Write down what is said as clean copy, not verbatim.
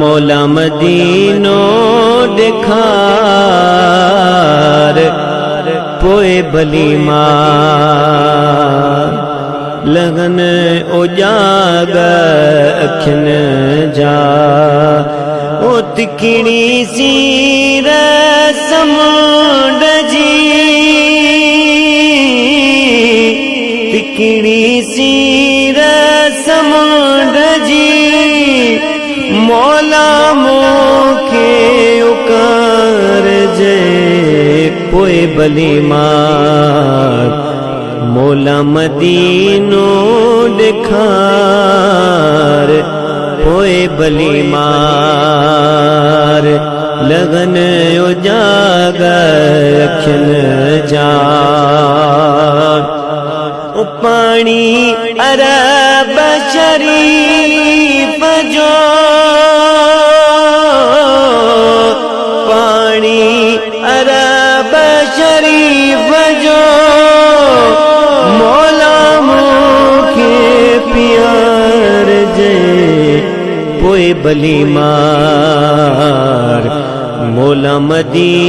मौला मदीनो दिखार पोए भली मार लगन उजाग अखिन जा ओ तिकड़ी सीर समुंड जी तिकड़ी सीर समुंड जी मौला मोखे उकार जे पोए भली मार मौला मदीनो दिखार पोए भली मार लगन उजाग अखिन जा पानी अरब शरीफ जो पानी अरब शरीफ जो मौला मोखे प्यार जे पोए भली मार मौला मदीनो